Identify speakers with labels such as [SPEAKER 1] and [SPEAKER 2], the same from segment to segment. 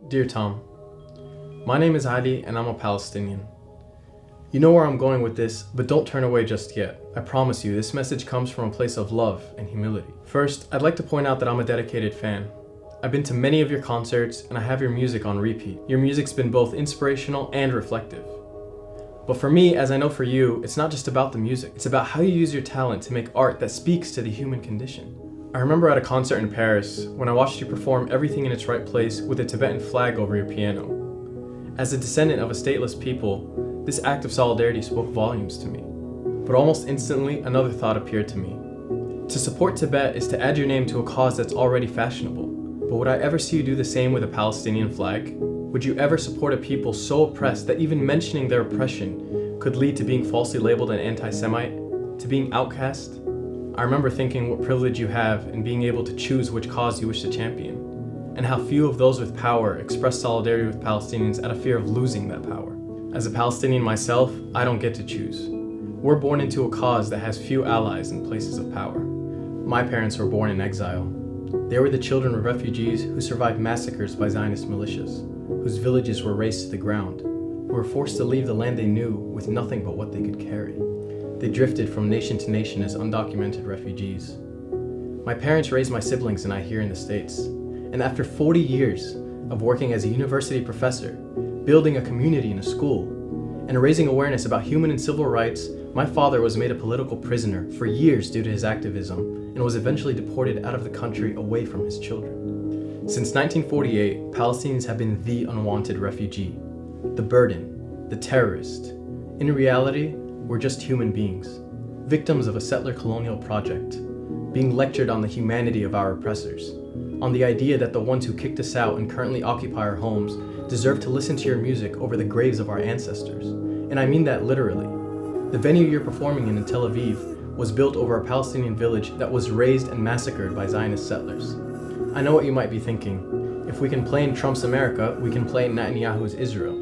[SPEAKER 1] Dear Tom, my name is Ali and I'm a Palestinian. You know where I'm going with this, but don't turn away just yet. I promise you, this message comes from a place of love and humility. First, I'd like to point out that I'm a dedicated fan. I've been to many of your concerts and I have your music on repeat. Your music's been both inspirational and reflective. But for me, as I know for you, it's not just about the music. It's about how you use your talent to make art that speaks to the human condition. I remember at a concert in Paris when I watched you perform Everything in Its Right Place with a Tibetan flag over your piano. As a descendant of a stateless people, this act of solidarity spoke volumes to me. But almost instantly, another thought appeared to me. To support Tibet is to add your name to a cause that's already fashionable. But would I ever see you do the same with a Palestinian flag? Would you ever support a people so oppressed that even mentioning their oppression could lead to being falsely labeled an anti-Semite, to being outcast? I remember thinking what privilege you have in being able to choose which cause you wish to champion, and how few of those with power express solidarity with Palestinians out of fear of losing that power. As a Palestinian myself, I don't get to choose. We're born into a cause that has few allies in places of power. My parents were born in exile. They were the children of refugees who survived massacres by Zionist militias, whose villages were razed to the ground, who were forced to leave the land they knew with nothing but what they could carry. They drifted from nation to nation as undocumented refugees. My parents raised my siblings and I here in the States, and after 40 years of working as a university professor, building a community in a school, and raising awareness about human and civil rights, my father was made a political prisoner for years due to his activism and was eventually deported out of the country away from his children. Since 1948, Palestinians have been the unwanted refugee, the burden, the terrorist. In reality, we're just human beings, victims of a settler colonial project, being lectured on the humanity of our oppressors, on the idea that the ones who kicked us out and currently occupy our homes deserve to listen to your music over the graves of our ancestors. And I mean that literally. The venue you're performing in Tel Aviv was built over a Palestinian village that was razed and massacred by Zionist settlers. I know what you might be thinking. If we can play in Trump's America, we can play in Netanyahu's Israel.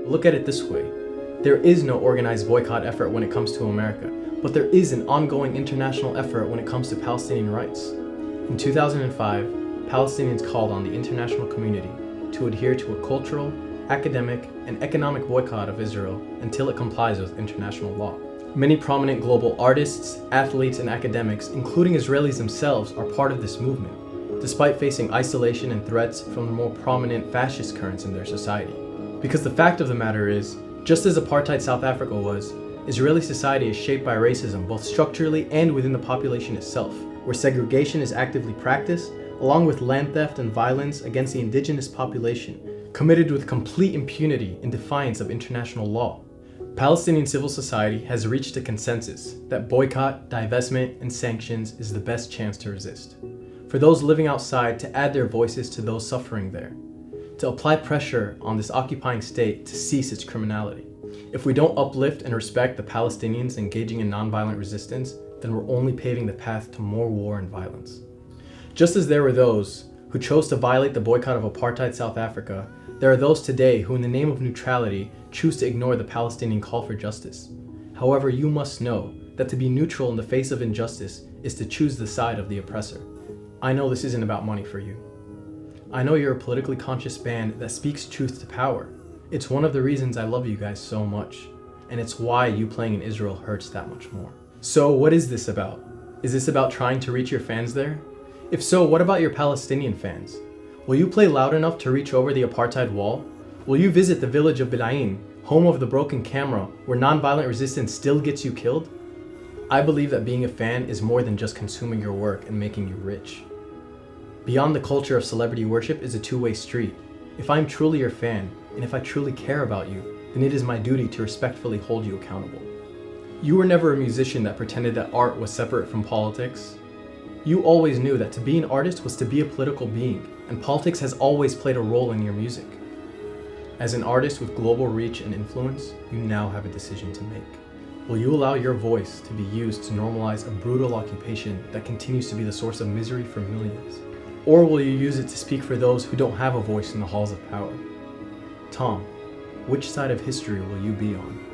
[SPEAKER 1] Look at it this way. There is no organized boycott effort when it comes to America, but there is an ongoing international effort when it comes to Palestinian rights. In 2005, Palestinians called on the international community to adhere to a cultural, academic, and economic boycott of Israel until it complies with international law. Many prominent global artists, athletes, and academics, including Israelis themselves, are part of this movement, despite facing isolation and threats from the more prominent fascist currents in their society. Because the fact of the matter is, just as apartheid South Africa was, Israeli society is shaped by racism both structurally and within the population itself, where segregation is actively practiced, along with land theft and violence against the indigenous population, committed with complete impunity in defiance of international law. Palestinian civil society has reached a consensus that boycott, divestment, and sanctions is the best chance to resist. For those living outside to add their voices to those suffering there, to apply pressure on this occupying state to cease its criminality. If we don't uplift and respect the Palestinians engaging in nonviolent resistance, then we're only paving the path to more war and violence. Just as there were those who chose to violate the boycott of apartheid South Africa, there are those today who in the name of neutrality choose to ignore the Palestinian call for justice. However, you must know that to be neutral in the face of injustice is to choose the side of the oppressor. I know this isn't about money for you. I know you're a politically conscious band that speaks truth to power. It's one of the reasons I love you guys so much, and it's why you playing in Israel hurts that much more. So what is this about? Is this about trying to reach your fans there? If so, what about your Palestinian fans? Will you play loud enough to reach over the apartheid wall? Will you visit the village of Bilain, home of the broken camera, where nonviolent resistance still gets you killed? I believe that being a fan is more than just consuming your work and making you rich. Beyond the culture of celebrity worship is a two-way street. If I'm truly your fan, and if I truly care about you, then it is my duty to respectfully hold you accountable. You were never a musician that pretended that art was separate from politics. You always knew that to be an artist was to be a political being, and politics has always played a role in your music. As an artist with global reach and influence, you now have a decision to make. Will you allow your voice to be used to normalize a brutal occupation that continues to be the source of misery for millions? Or will you use it to speak for those who don't have a voice in the halls of power? Tom, which side of history will you be on?